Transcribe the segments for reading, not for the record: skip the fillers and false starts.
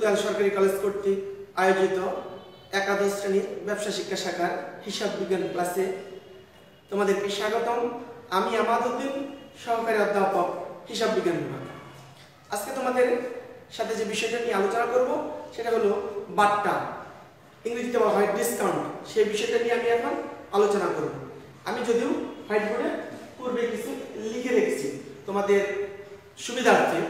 কোতোয়াল সরকারি কলেজ কর্তৃক আয়োজিত একাদশ শ্রেণীর ব্যবসা শিক্ষা শাখার হিসাব বিজ্ঞান ক্লাসে তোমাদেরকে স্বাগতম। আমি আমাদউদ্দিন, সহকারী অধ্যাপক, হিসাব বিজ্ঞান বিভাগ। আজকে তোমাদের সাথে যে বিষয়টা নিয়ে আলোচনা করব সেটা হলো বাট্টা, ইংরেজিতে বলা হয় ডিসকাউন্ট। সেই বিষয়টা নিয়ে আমি এখন আলোচনা করব। আমি যদিও হোয়াইট বোর্ডে পূর্বে কিছু লিখে রেখেছি তোমাদের সুবিধার্থে।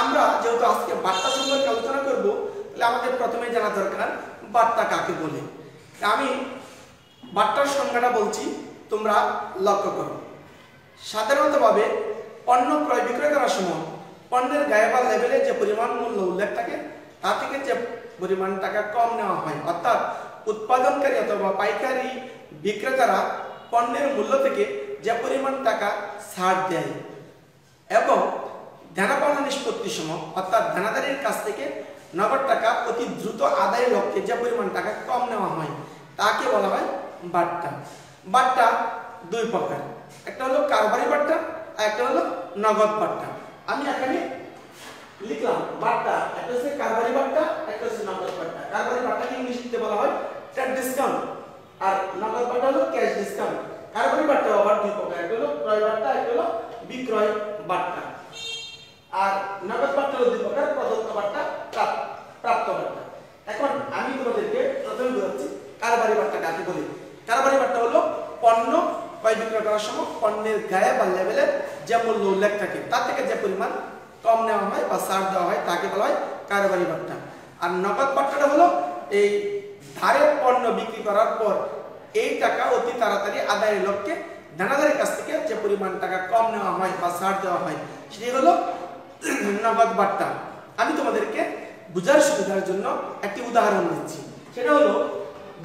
আমরা যেহেতু আজকে বাট্টা সম্পর্কে আলোচনা করব, তাহলে আমাদের প্রথমে জানা দরকার বাট্টা কাকে বলে। আমি বাট্টার সংজ্ঞাটা বলছি, তোমরা লক্ষ্য করো। সাধারণতভাবে পণ্য ক্রয় বিক্রয় করার সময় পণ্যের গায়ে বা লেভেলে যে পরিমাণ মূল্য উল্লেখ থাকে তা থেকে যে পরিমাণ টাকা কম নেওয়া হয়, অর্থাৎ উৎপাদনকারী অথবা পাইকারি বিক্রেতারা পণ্যের মূল্য থেকে যে পরিমাণ টাকা ছাড় দেয় এবং দেনা-পাওনা নিষ্পত্তির সময় অর্থাৎ দেনাদারের কাছ থেকে নগদ টাকা অতি দ্রুত আদায়ের লক্ষ্যে যে পরিমাণ টাকা কম নেওয়া হয় তাকে বলা হয় বাট্টা। বাট্টা দুই প্রকার, একটা হলো কারবারি বাট্টা আর একটা হলো নগদ বাট্টা। আমি এখানে লিখলাম বাট্টা, একটা হচ্ছে কারবারি বাট্টা, একটা হচ্ছে নগদ বাট্টা। কারবারি বাট্টাকে ইংরেজিতে বলা হয় ট্রেড ডিসকাউন্ট আর নগদ বাট্টা হলো ক্যাশ ডিসকাউন্ট। কারবারি বাট্টা আবার দুই প্রকার, একটা হলো ক্রয় বাট্টা, একটা হলো বিক্রয় বাট্টা। আর নগদ বাট্টা হলো দুই প্রকার, প্রদত্ত বাট্টা, প্রাপ্ত বাট্টা। এখন আমি তোমাদেরকে প্রথমে বোঝাচ্ছি কারবারি বাট্টা কাকে বলি। কারবারি বাট্টা হলো পণ্য ক্রয় বিক্রয় করার সময় পণ্যের গায়ে বা লেভেলে যে মূল্য উল্লেখ থাকে তার থেকে যে পরিমাণ কম নেওয়া হয় বা ছাড় দেওয়া হয় তাকে বলা হয় কারবারি বাট্টা। আর নগদ বাট্টাটা হলো এই ধারে পণ্য বিক্রি করার পর এই টাকা অতি তাড়াতাড়ি আদায়ের লক্ষ্যে দেনাদারের কাছ থেকে যে পরিমাণ টাকা কম নেওয়া হয় বা ছাড় দেওয়া হয় সেটি হলো নগদ বাট্টা। আমি তোমাদেরকে বুঝার সুবিধার জন্য একটি উদাহরণ দিচ্ছি। সেটা হলো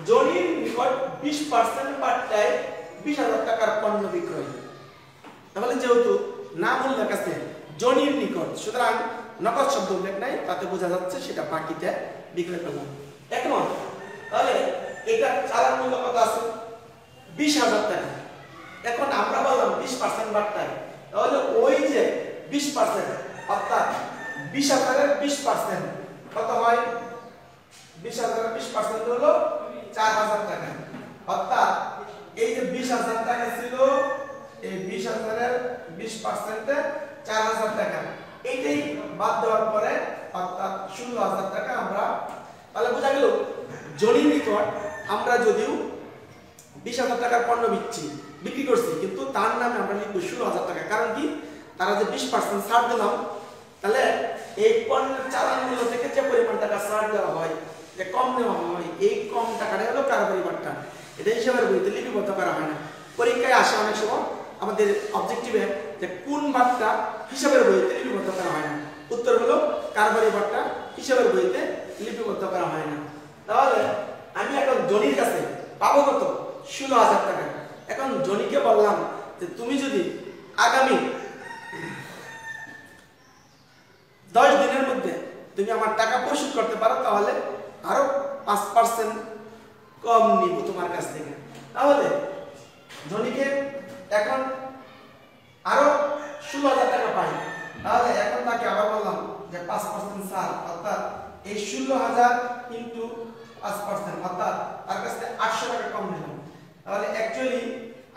জনির নিকট 20% বাট্টায় 20,000 টাকার পণ্য বিক্রয়। তাহলে যেহেতু নাম উল্লেখ আছে জনির নিকট, সুতরাং নগদ শব্দ উল্লেখ নাই, তাতে বোঝা যাচ্ছে সেটা বাকিতে বিক্রয় করলাম। একমত? তাহলে এটা চালান মূল্য কত আছে? 20,000 টাকা। এখন আমরা বললাম 20% বাট্টায়, তাহলে ওই যে 20% অর্থাৎ 20,000 এর 20% কত হয়? 20,000 এর 20% হলো 4,000 টাকা। অর্থাৎ এই যে 20,000 টাকা ছিল, এই 20,000 এর 20% এ 4,000 টাকা, এইটাই বাদ দেওয়ার পরে অর্থাৎ 16,000 টাকা আমরা, তাহলে বোঝা গেল জনির নিকট আমরা যদিও 20,000 টাকার পণ্য বিক্রি করছি, কিন্তু তার নামে আমরা লিখবো 16,000 টাকা। কারণ কি? তারা যে 20% ছাড় দিলাম, তাহলে এই পণ্যের চালান মূল্য থেকে যে পরিমাণ টাকা ছাড় দেওয়া হয়, যে কম নেওয়া হয়, এই কম টাকাটা হলো কারবারি বাট্টা। এটা হিসাবের বইতে লিপিবদ্ধ করা হয় না। পরীক্ষায় আসে অনেক সময় আমাদের অবজেক্টিভে যে কোন বাট্টা হিসাবের বইতে লিপিবদ্ধ করা হয় না, উত্তর হলো কারবারি বাট্টা হিসাবের বইতে লিপিবদ্ধ করা হয় না। তাহলে আমি এখন জনির কাছে পাবো কত? 16,000 টাকা। এখন জনিকে বললাম যে তুমি যদি আগামী 10 দিনের মধ্যে তুমি আমার টাকা পরিশোধ করতে পারো, তাহলে আরো 5% কম নিব তোমার কাছ থেকে। তাহলে জনিকে এখন আরো 16,000 টাকা পাই। তাহলে এখন তাকে আবার বললাম যে 5% ছাড়, অর্থাৎ এই 16,000 ইনটু 5% অর্থাৎ তার কাছ থেকে 800 টাকা কম নিলাম। তাহলে অ্যাকচুয়ালি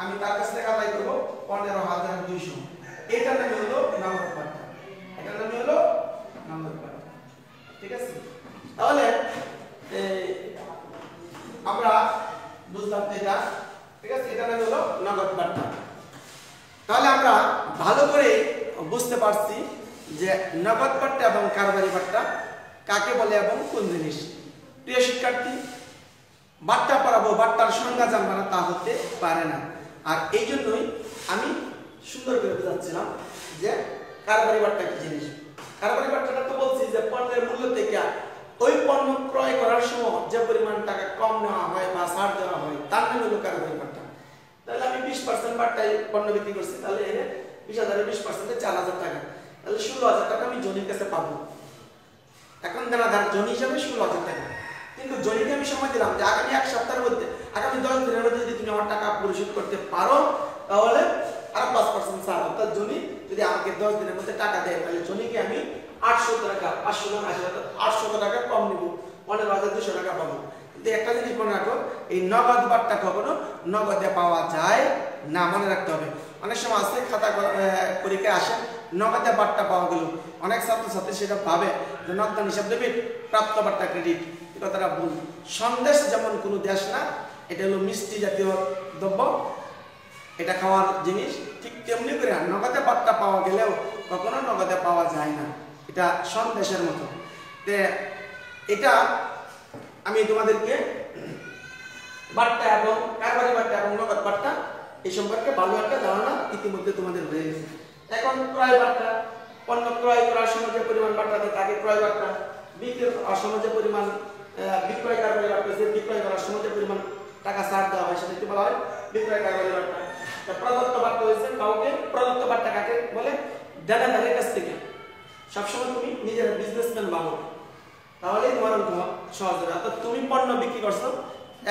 আমি তার কাছ থেকে আদায় করব 15,200। এটার নাম হলো নগদ বাট্টা। এটার নাম হলো নগদ বাট্টা। ঠিক আছে? তাহলে আমরা বুঝলাম এটা। ঠিক আছে? এটার নাম হলো নগদ বাট্টা। তাহলে আমরা ভালো করে বুঝতে পারছি যে নগদ বাট্টা এবং কারবারি বাট্টা কাকে বলে এবং কোন জিনিস। প্রিয় শিক্ষার্থী, বাট্টা পড়াবো, বাট্টার সংজ্ঞা জানবো না তা হতে পারে না। আর এই জন্যই আমি সুন্দর করে বোঝাচ্ছিলাম যে কারবারি বাট্টা কি জিনিস। কারবারি বাট্টাটা তো বলছি যে পণ্যের মূল্য থেকে ওই পণ্য ক্রয় করার সময় যে পরিমাণ টাকা কম নেওয়া হয় বা ছাড় দেওয়া হয় তার নাম হলো কারবারি বাট্টা। তাহলে আমি 20% বাট্টায় পণ্য বিক্রি করছি, তাহলে 20,000 এর 20% 4,000 টাকা, তাহলে 16,000 টাকা আমি জনির কাছে পাবো। এখন দেনাদার জনি হিসাবে 16,000 টাকা। কিন্তু জনিকে আমি সময় দিলাম যে আগামী 1 সপ্তাহের মধ্যে, আগামী 10 দিনের মধ্যে যদি তুমি আমার টাকা পরিশোধ করতে পারো, তাহলে আর 5% ছাড়। অর্থাৎ জনি যদি যদি আমাকে 10 দিনের মধ্যে টাকা দেয় তাহলে জনিকে আমি 800 টাকা 500 জন 800 টাকা কম নিব, 15,200 টাকা পাবো। কিন্তু একটা জিনিস মনে রাখো, এই নগদ বাট্টা কখনো নগদে পাওয়া যায় না, মনে রাখতে হবে। অনেক সময় আছে খাতা পরীক্ষায় আসে নগদে বাট্টা পাওয়া গেল, অনেক ছাত্রছাত্রী সেটা ভাবে যে নগদ হিসাব ডেবিট, প্রাপ্ত বাট্টা ক্রেডিট। এই কথাটা ভুল। সন্দেশ যেমন কোনো দেশ না, এটা হলো মিষ্টি জাতীয় দ্রব্য, এটা খাওয়ার জিনিস, ঠিক তেমনি করে নগদে বাট্টা পাওয়া গেলেও কখনো নগদে পাওয়া যায় না, এটা সন্দেশের মতো। এটা আমি তোমাদেরকে বাট্টা এবং কারবারি বাট্টা এবং নগদ বাট্টা এই সম্পর্কে ভালো একটা ধারণা ইতিমধ্যে তোমাদের হয়ে গেছে। এখন ক্রয় বাট্টা, পণ্য ক্রয় করার সময় যে পরিমাণ বাট্টা দেয় তাকে ক্রয় বাট্টা, বিক্রয় করার সময় যে পরিমাণ বিক্রয় কারবারি বাট্টা, যে বিক্রয় করার সময় যে পরিমাণ টাকা ছাড় দেওয়া হয় সেটাকে বলা হয় বিক্রয় কারবারি বাট্টা। প্রদত্ত বাট্টা হয়েছে কাউকে, প্রদত্ত বাট্টা কাকে বলে? দেনাদারের কাছ থেকে। সবসময় তুমি নিজের বিজনেসম্যান বানো, তাহলেই তোমার সহজ হবে। অর্থাৎ তুমি পণ্য বিক্রি করছো,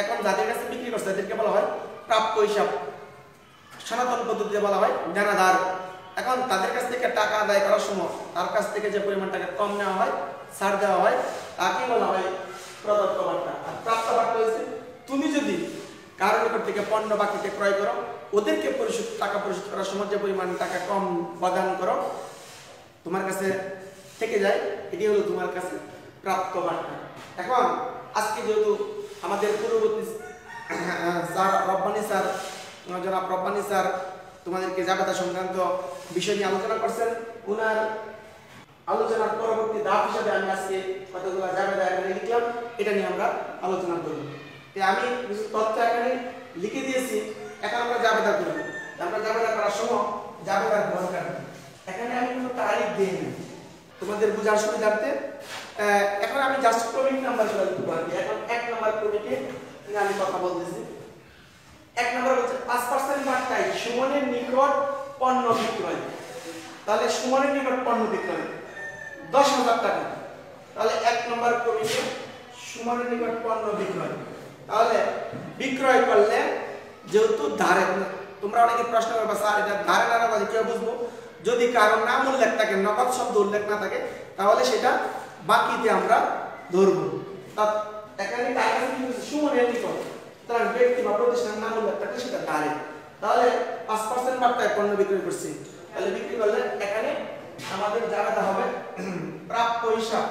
এখন যাদের কাছে বিক্রি করছো তাদেরকে বলা হয় প্রাপ্য হিসাব, সনাতন পদ্ধতিতে বলা হয় দেনাদার। এখন তাদের কাছ থেকে টাকা আদায় করার সময় তার কাছ থেকে যে পরিমাণ টাকা কম নেওয়া হয়, ছাড় দেওয়া হয়, তাকে বলা হয় প্রদত্ত বাট্টা। আর প্রাপ্ত বাট্টা হয়েছে তুমি যদি কারোর নিকট থেকে পণ্য বাকিতে ক্রয় করো, ওদেরকে টাকা পরিশোধ করার সময় যে পরিমাণ টাকা কম প্রদান করো তোমার কাছে থেকে যায়, এটি হলো তোমার কাছে প্রাপ্ত বাট্টা। এখন আজকে যেহেতু আমাদের পূর্ববর্তী স্যার রব্বানী স্যার, জনাব রব্বানী স্যার তোমাদেরকে জাবেদা সংক্রান্ত বিষয় নিয়ে আলোচনা করছেন, ওনার আলোচনার পরবর্তী ধাপ হিসাবে আমি আজকে কতগুলো জাবেদা এখানে লিখলাম, এটা নিয়ে আমরা আলোচনা করব। আমি কিছু তথ্য এখানে লিখে দিয়েছি, এখন আমরা জাবেদা করব। আমরা জাবেদা করার সময় জাবেদার দরকার, এখানে আমি কোনো তারিখ দিই না তোমাদের বোঝার সুবিধার্থে। এখন আমি জাস্ট ক্রমিক নাম্বার করে লিখব। এখন 1 নাম্বার ক্রমিকে আমি কথা বলতেছি। 1 নাম্বার হচ্ছে 5% বাট্টায় সুমনের নিকট পণ্য বিক্রয়। তাহলে সুমনের নিকট পণ্য বিক্রয় 10,000 টাকা। তাহলে 1 নাম্বার ক্রমিকে সুমনের নিকট পণ্য বিক্রয়, তাহলে বিক্রয় করলে যেহেতু ধারে, তোমরা অনেকে প্রশ্ন করবে স্যার এটা ধারে না নগদে কিভাবে বুঝবো? যদি কারণ নাম উল্লেখ থাকে, নগদ শব্দ উল্লেখ না থাকে, তাহলে সেটা বাকিতে আমরা ধরবো। এখানে সুমনের নিকট, তার ব্যক্তি বা প্রতিষ্ঠানের নাম উল্লেখ থাকে, সেটা ধারে। তাহলে 5% বাট্টায় পণ্য বিক্রি করছি, তাহলে বিক্রি করলে এখানে আমাদের জাবেদা হবে প্রাপ্য হিসাব,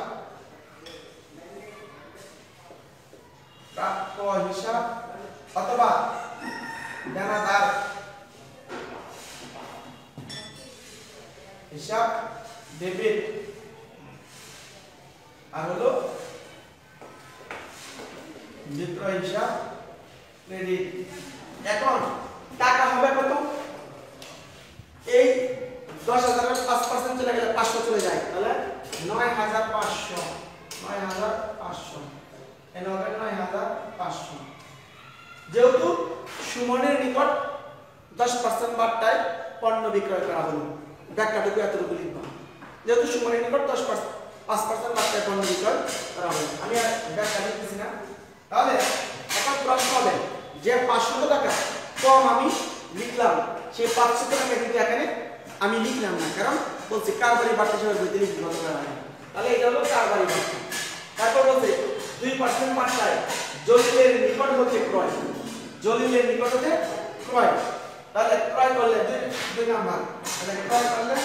প্রাপ্য হিসাব অথবা দেনাদার হিসাব ডেবিট, আর হলো বিক্রয় হিসাব ক্রেডিট। এখন টাকা হবে কত? এই 10,000 এর 5% চলে গেলে 500 চলে যায়, তাহলে 9,500, 9,500 এনে হবে 9,500। যেহেতু সুমনের নিকট 10% বাট্টায় পণ্য বিক্রয় করা হলো, ব্যাখ্যাটুকু এতটুকু লিখব। যেহেতু সুমনের নিকট 5% বাট্টায় পণ্য বিক্রয় করা হলো, আমি আর ব্যাখ্যা লিখতেছি না। তাহলে এখন প্রশ্ন হবে যে 500 টাকা কম আমি লিখলাম, সেই 500 টাকা কিন্তু এখানে আমি লিখলাম না, কারণ বলছি কারবারি বাট্টা হিসেবে বইতে লিখতে হবে। তাহলে এটা হলো কারবারি বাট্টা। তারপর বলছে 2% বাট্টায় জলিলের নিকট হতে ক্রয়, জলিলের নিকট হতে ক্রয়। তাহলে ক্রয় করলে 2 নাম্বার, তাহলে ক্রয় করলে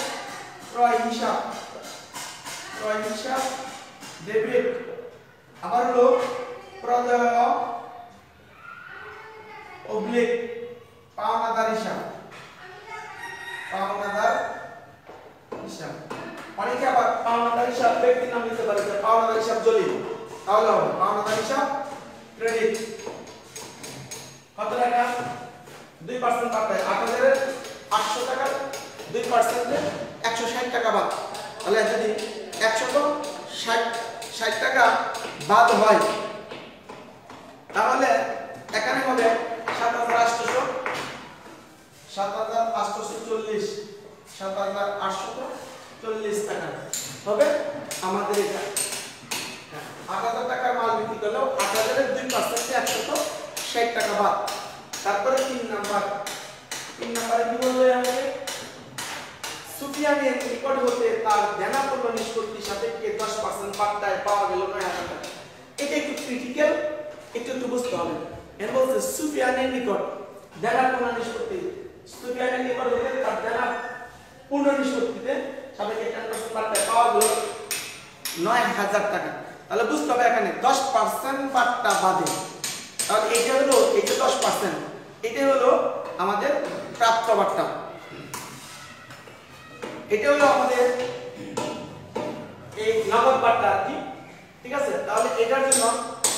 ক্রয় হিসাব, ক্রয় হিসাব ডেবিট। আবার হলো প্রদেয় অবলিক পাওনাদার হিসাব, পাওনাদার হিসাব। অনেকে আবার পাওনাদার হিসাব ব্যক্তির নাম দিতে পারে, পাওনাদার হিসাব জলিল, তাহলে হবে পাওনাদার হিসাব ক্রেডিট। কত টাকা? 2% বাট্টায় 8,800 টাকা, 2% 160 টাকা বাদ। তাহলে যদি 160 টাকা বাদ হয়, তাহলে এখানে হবে 7,840, 7,840 টাকা হবে আমাদের এটা। 8,000 টাকার মাল বিক্রি করলেও 8,000 এর 2% 160 টাকা বাদ। তারপরে 3 নাম্বার, 3 নাম্বারে কি বলবো? আমাদের সুফিয়ানের নিকট হতে তার দেনাপূর্ণ নিষ্পত্তির সাপেক্ষে 10% বাট্টায় পাওয়া গেল 9,000 টাকা। এটা একটু ক্রিটিক্যাল, একটু বুঝতে হবে। এর বলছে সুফিয়ানের নিকট দেনাপূর্ণ নিষ্পত্তি, সুফিয়ানের নিকট হতে তার দেনাপূর্ণ নিষ্পত্তিতে সাপেক্ষে 10% বাট্টায় পাওয়া গেল 9,000 টাকা। তাহলে বুঝতে হবে এখানে 10% বাট্টা বাদে, তাহলে এটা হলো এই যে 10%, এটা হলো আমাদের প্রাপ্ত বাট্টা, এটা হলো আমাদের এই নগদ বাট্টা আর কি। ঠিক আছে, তাহলে এটার জন্য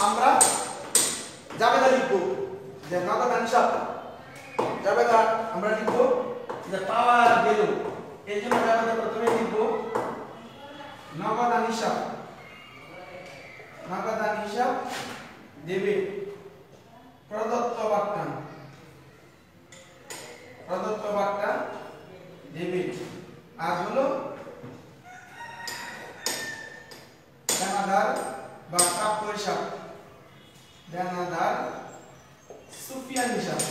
আমরা জাবেদা লিখব যে নগদ হিসাব, জাবেদা আমরা লিখব যে পাওয়া গেল, এর জন্য জাবেদা প্রথমে লিখব নগদ হিসাব, নগদ হিসাব দেবে প্রদত্ত বাট্টা, প্রদত্ত বাট্টা দেবে, আর হলো দেনাদার বা প্রাপ্য হিসাব, দেনাদার সুফিয়ান হিসাব,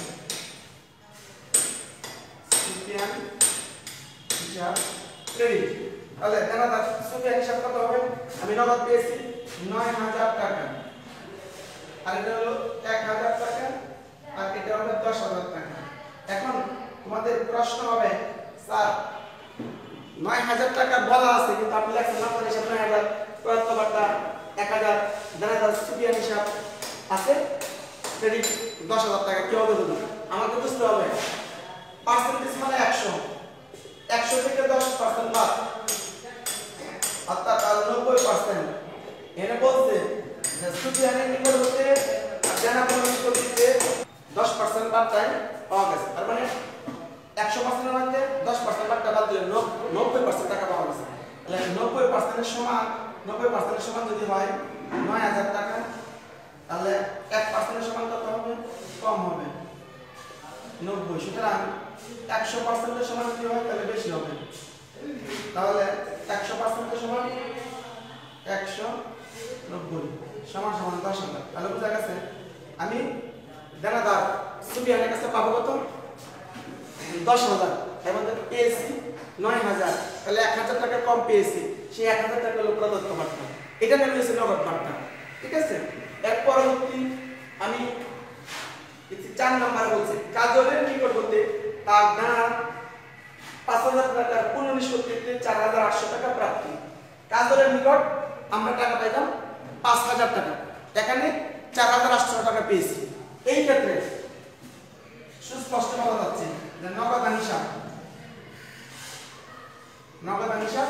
সুফিয়ান হিসাব ক্রেডিট। তাহলে দেনাদার সুফিয়ান হিসাব কত হবে? আমি নগদ পেয়েছি 9,000 টাকা, আর এটা হলো 1,000 টাকা, আর এটা হবে 10,000 টাকা। এখন তোমাদের প্রশ্ন হবে স্যার 9,000 টাকা বলা আছে কিন্তু আপনি লেখছেন নগদ হিসাব 9,000, প্রদত্ত বাট্টা 1,000, দেনাদার সুফিয়ান হিসাব আছে ক্রেডিট 10,000 টাকা, কি হবে বলুন? আমাকে বুঝতে হবে পার্সেন্টেজ মানে 100, 100 থেকে 10% বাদ, অর্থাৎ 90%। এনে বলছে যে সুফিয়ানের নিকট হতে দেনাপূর্ণ নিষ্পত্তিতে 10% বাট্টায় পাওয়া গেছে, তার মানে 100% এর মধ্যে 10% বাট্টা বাদ দিলে 90% টাকা পাওয়া গেছে। তাহলে 90% এর সমান, 90% এর সমান যদি হয় 9,000 টাকা, তাহলে 1% এর সমান কত হবে? কম হবে 90। সুতরাং 100% এর সমান যদি হয় তাহলে বেশি হবে, তাহলে 100% এর সমান 190 সমান সমান 10,000। তাহলে বুঝা গেছে আমি দেনাদার সুফিয়ানের কাছে পাবো কত? 10,000, এর মধ্যে পেয়েছি 9,000, তাহলে 1,000 টাকা কম পেয়েছি, সেই 1,000 টাকা হলো প্রদত্ত বাট্টা, এটা নাম হচ্ছে নগদ বাট্টা। ঠিক আছে, এর পরবর্তী আমি 4 নাম্বার বলছি কাজলের নিকট হতে তার দেনা 5,000 টাকার পূর্ণ নিষ্পত্তিতে 4,800 টাকা প্রাপ্তি। কাজলের নিকট আমরা টাকা পাইলাম 5,000 টাকা, এখানে 4,800 টাকা পেয়েছি। এই ক্ষেত্রে সুস্পষ্ট বলা যাচ্ছে যে নগদ হিসাব, নগদ হিসাব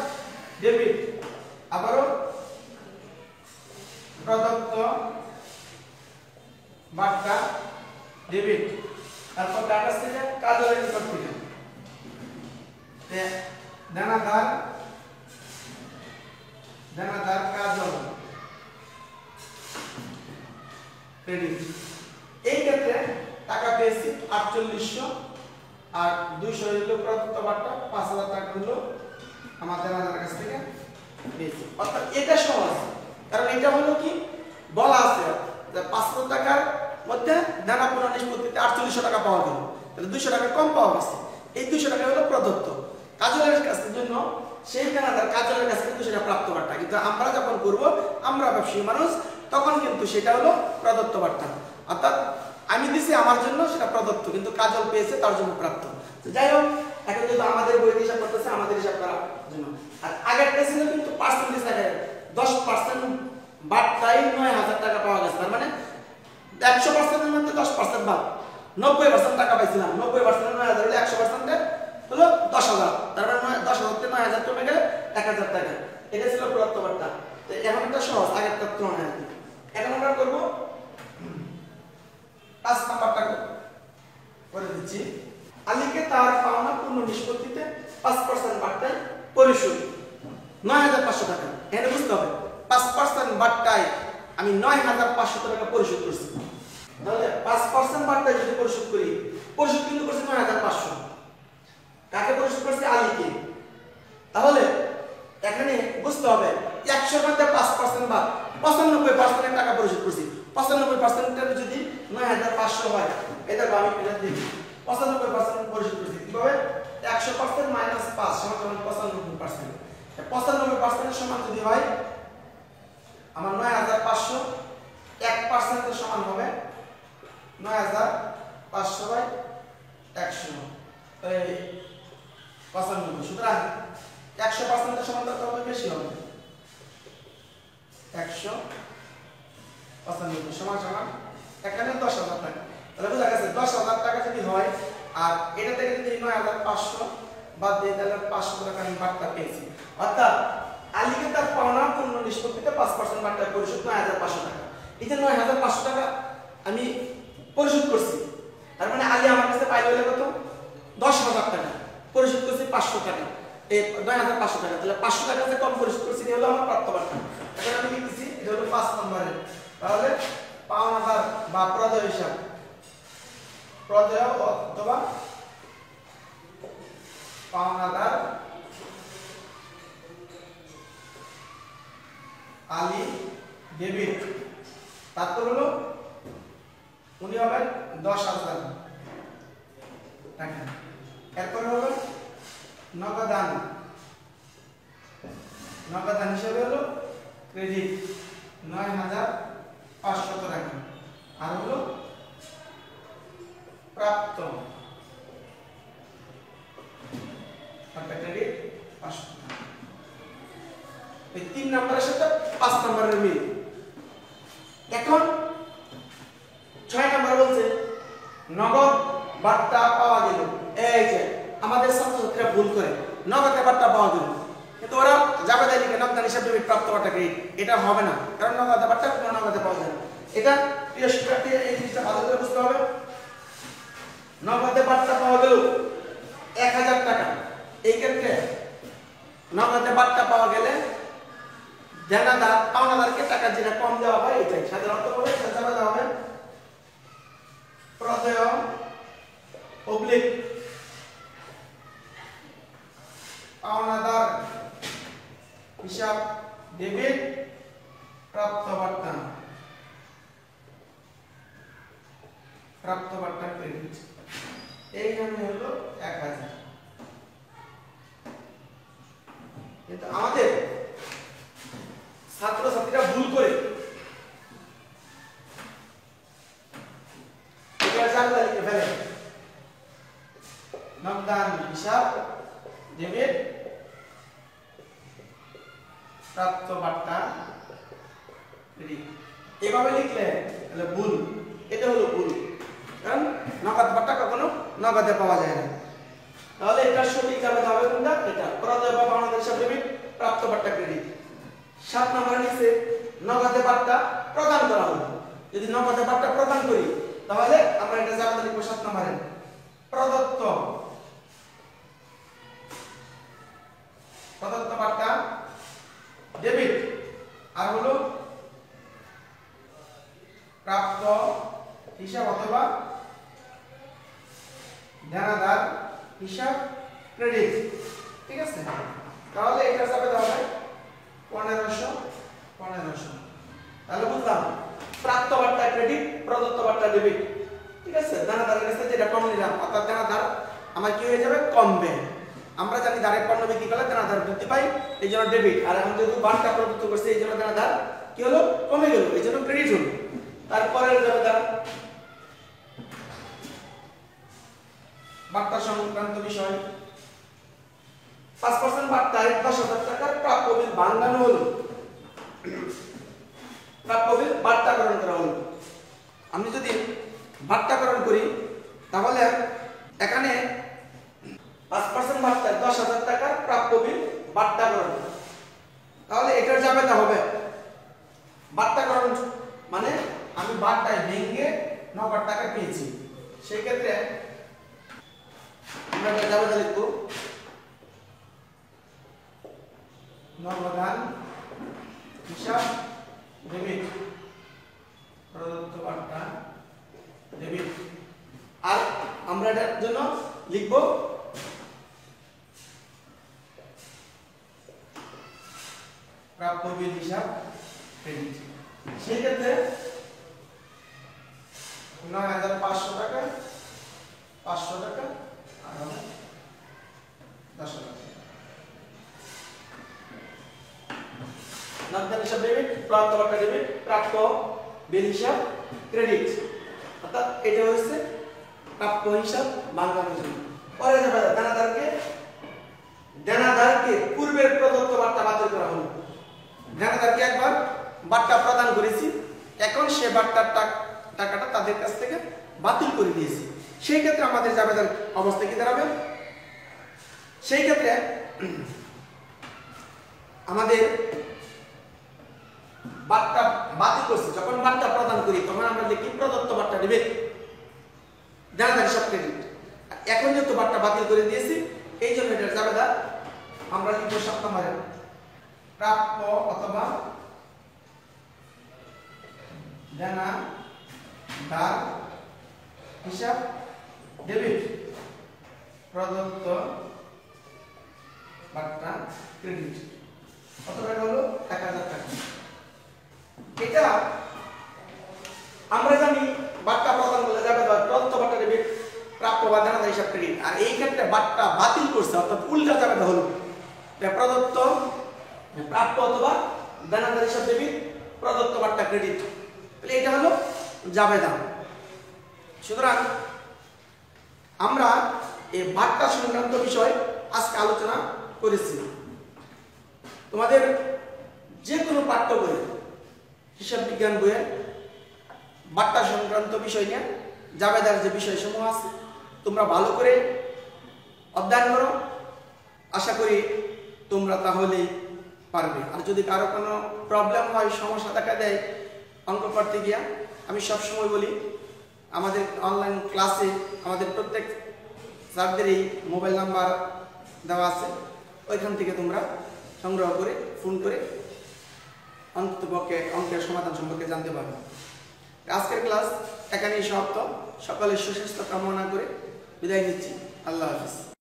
ডেবিট, আবারও প্রদত্ত বাট্টা ডেবিট, তারপর কাগজ থেকে কাজলের নিকট থেকে দেনাদার, দেনাদার কাজল ক্রেডিট। এই ক্ষেত্রে টাকা পেয়েছি 4800, আর 200 হলো প্রদত্ত বাট্টা, 5,000 টাকা হলো আমার দেনাদারের কাছ থেকে পেয়েছি। অর্থাৎ এটা সহজ, কারণ এটা হলো কি বলা আছে যে 5,000 টাকার মধ্যে দেনাপূর্ণ নিষ্পত্তিতে 4800 টাকা পাওয়া গেল, তাহলে 200 টাকা কম পাওয়া গেছে, এই 200 টাকা হলো প্রদত্ত। কাজলের কাছের জন্য সেই দেনাদার কাজলের কাছে কিন্তু সেটা প্রাপ্ত বাট্টা, কিন্তু আমরা যখন করব, আমরা ব্যবসায়ী মানুষ, তখন কিন্তু সেটা হলো প্রদত্ত বাট্টা। অর্থাৎ আমি দিছি আমার জন্য সেটা প্রদত্ত, কিন্তু কাজল পেয়েছে তার জন্য প্রাপ্ত। যাই হোক, এখন যেহেতু আমাদের বই হিসাব করতেছে, আমাদের হিসাব করার জন্য, আর আগেরটা ছিল কিন্তু পার্সেন্টেজ আগে 10% বাট্টাই 9,000 টাকা পাওয়া গেছে, তার মানে 100% এর মধ্যে 10% বাদ 90% টাকা পাইছিলাম, 90% 9,000 হলে 100% হলো 10,000, তার মানে 10,000 থেকে 9,000 কমে গেলে 1,000 টাকা। এটা ছিল প্রদত্ত বাট্টা। তো এখন একটা সহজ, আগেরটা তুলনায় আর কি। এখন আমরা করব 5 নাম্বারটা করে দিচ্ছি। আলীকে তার পাওনা পূর্ণ নিষ্পত্তিতে 5% বাট্টায় পরিশোধ 9,500 টাকা। এখানে বুঝতে হবে 5% বাট্টায় আমি 9,500 টাকা পরিশোধ করছি। তাহলে 5% বাট্টায় যদি পরিশোধ করি, পরিশোধ কিন্তু করছি 9,500, কাকে পরিশোধ করছি? আলীকে। তাহলে এখানে বুঝতে হবে 100 এর মধ্যে 5% বাদ 95% টাকা পরিশোধ করছি, 95% যদি 9,500 হয়, এটা আমি এটা দিই 95% পরিশোধ করছি। কিভাবে? 100% মাইনাস 5 সমান 95%। 95% এর সমান যদি হয় আমার 9500, 1% এর সমান হবে 9500 বাই 100 এই 95। সুতরাং 100% এর সমান কত হবে? বেশি হবে 195 সমান সমান এখানে 10,000 টাকা। তাহলে বুঝা গেছে 10,000 টাকা যদি হয় আর এটা থেকে যদি 9500 বাদ দিয়ে তাহলে 500 টাকা আমি বার্তা পেয়েছি। অর্থাৎ আলীকে তার পাওনা পূর্ণ নিষ্পত্তিতে 5% বার্তা পরিশোধ 9500 টাকা। এই যে 9500 টাকা আমি পরিশোধ করছি, তার মানে আলী আমার কাছে পাইল হলো কত? 10,000 টাকা। পরিশোধ করছি 500 টাকা, এই 9500 টাকা। তাহলে 500 টাকা যে কম পরিশোধ করছি এটা হলো আমার প্রাপ্ত বার্তা। এখন আমি লিখতেছি এটা হলো 5 নম্বরে। তাহলে পাওনাদার বা প্রদেয় হিসাব, প্রদেয় অথবা পাওনাদার আলী ডেবিট, তারপর হলো উনি হবেন 10,000 টাকা। এরপর হলো নগদান, নগদান হিসেবে হলো ক্রেডিট 9,500 টাকা। আর হলো প্রাপ্ত ক্রেডিট 500 টাকা। এই 3 নম্বরের সাথে 5 নম্বরের মিল। এখন 6 নম্বর বলছে নগদ বার্তা পাওয়া গেল। এই যে আমাদের ছাত্রছাত্রীরা ভুল করে নগদে বার্তা পাওয়া গেল, কিন্তু ওরা যাবে তাই লিখে নগদান হিসাব ডেবিট প্রাপ্ত বার্তা ক্রেডিট। এটা হবে না, কারণ নগদে বার্তা কোনো নগদে পাওয়া যায় না। এটা প্রিয় শিক্ষার্থী এই জিনিসটা ভালো করে বুঝতে হবে। নগদে বার্তা পাওয়া গেল 1000 টাকা। এই ক্ষেত্রে নগদে বার্তা পাওয়া গেলে দেনাদার পাওনাদারকে টাকা যেটা কম দেওয়া হয় এটাই সাধারণত হবে। সেটা দেওয়া হবে প্রদেয় অবলিক পাওনাদার হিসাব ডেবিট প্রাপ্ত বার্তা, প্রাপ্ত বার্তা ক্রেডিট। এইখানে হলো 1000। কিন্তু আমাদের ছাত্রছাত্রীরা ভুল করে এটা জানলা লিখে ফেলে নগদান হিসাব ডেবিট প্রাপ্ত বার্তা ক্রেডিট। এভাবে লিখলে তাহলে ভুল, এটা হলো ভুল, কারণ নগদ বার্তা কখনো নগদে পাওয়া যায় না। তাহলে এটা সঠিক যাবে হবে কোনটা? এটা প্রদেয় বা পাওনাদার হিসাব ডেবিট প্রাপ্ত বার্তা ক্রেডিট। 7 নম্বরে নিচে নগদে বার্তা প্রদান করা হলো। যদি নগদে বার্তা প্রদান করি তাহলে আমরা এটা জানতে লিখব 7 নম্বরে প্রদত্ত, প্রদত্ত বার্তা ডেবিট আর হলো প্রাপ্ত হিসাব অথবা দেনাদার হিসাব ক্রেডিট। ঠিক আছে, তাহলে এটা যাবে তাহলে 1500। তাহলে বুঝলাম প্রাপ্ত বার্তা ক্রেডিট, প্রদত্ত বার্তা ডেবিট। ঠিক আছে, দেনাদারের কাছে যেটা কম নিলাম, অর্থাৎ দেনাদার আমার কি হয়ে যাবে? কমবে। আমরা জানি দাঁড়ের পণ্য বিক্রি করলে দেনাদার বৃদ্ধি পাই, এই জন্য ডেবিট। আর এখন যেহেতু বার্তা প্রদত্ত করছে এই জন্য দেনাদার কি হলো? কমে গেল, এই জন্য ক্রেডিট হলো। তারপরে দেনাদার বার্তা সংক্রান্ত বিষয় 5% বার্তায় 10,000 টাকার প্রাপ্য বিল ভাঙানো হলো, প্রাপ্য বিল বার্তাকরণ করা হলো। আমি যদি বার্তাকরণ করি তাহলে এখানে 5% বার্তায় 10,000 টাকার প্রাপ্য বিল বার্তাকরণ, তাহলে এটার জাবেদা হবে বার্তাকরণ মানে আমি বার্তায় ভেঙে নগদ টাকা পেয়েছি। সেই ক্ষেত্রে আমরা এটা জাবেদা লিখব নগদান হিসাব ডেবিট প্রদত্ত বার্তা ডেবিট। আর আমরা এটার জন্য লিখব প্রাপ্য বিল হিসাব ক্রেডিট। সেই ক্ষেত্রে 9,500 টাকা 500 টাকা আর হবে 10,000 টাকা। নগদান হিসাব ডেবিট, প্রাপ্ত বার্তা ডেবিট, প্রাপ্য বিল হিসাব ক্রেডিট। অর্থাৎ এটা হচ্ছে প্রাপ্য হিসাব বাংলার জন্য। পরে যাবে দেনাদারকে পূর্বের প্রদত্ত বার্তা বাতিল করা হলো। দেনাদারকে একবার বার্তা প্রদান করেছি, এখন সে বার্তার টাকাটা তাদের কাছ থেকে বাতিল করে দিয়েছি। সেই ক্ষেত্রে আমাদের জাবেদার অবস্থা কি দাঁড়াবে? সেই ক্ষেত্রে আমাদের বার্তা বাতিল করছি, যখন বার্তা প্রদান করি তখন আমরা দেখি প্রদত্ত বার্তা নেবে দেনাদার হিসাব ক্রেডিট। এখন যেহেতু বার্তা বাতিল করে দিয়েছি, এই জন্য এটার জাবেদা আমরা লিখব 7 নম্বরে প্রাপ্য অথবা দেনাদার হিসাব ডেবিট, প্রদত্ত বার্তা ক্রেডিট। কত টাকা হলো? 1000 টাকা। এটা আমরা জানি বার্তা প্রদান করলে যাবে প্রদত্ত বার্তা ডেবিট, প্রাপ্য বা দেনাদার হিসাব ক্রেডিট। আর এই ক্ষেত্রে বার্তা বাতিল করছে, অর্থাৎ উল্টা যাবে হলো প্রদত্ত প্রাপ্য অথবা দেনাদার হিসাব ডেবিট, প্রদত্ত বার্তা ক্রেডিট। তাহলে এটা হলো জাবেদা। সুতরাং আমরা এই বার্তা সংক্রান্ত বিষয় আজকে আলোচনা করেছি। তোমাদের যে কোনো পাঠ্য বই, হিসাব বিজ্ঞান বইয়ে বার্তা সংক্রান্ত বিষয় নিয়ে জাবেদার যে বিষয়সমূহ আছে তোমরা ভালো করে অধ্যয়ন করো। আশা করি তোমরা তাহলেই পারবে। আর যদি কারো কোনো প্রবলেম হয়, সমস্যা দেখা দেয় অঙ্ক করতে গিয়া, আমি সবসময় বলি আমাদের অনলাইন ক্লাসে আমাদের প্রত্যেক স্যারদেরই মোবাইল নাম্বার দেওয়া আছে, ওইখান থেকে তোমরা সংগ্রহ করে ফোন করে অন্ততপক্ষে অঙ্কের সমাধান সম্পর্কে জানতে পারবে। আজকের ক্লাস এখানেই সমাপ্ত। সকলের সুস্বাস্থ্য কামনা করে বিদায় নিচ্ছি। আল্লাহ হাফেজ।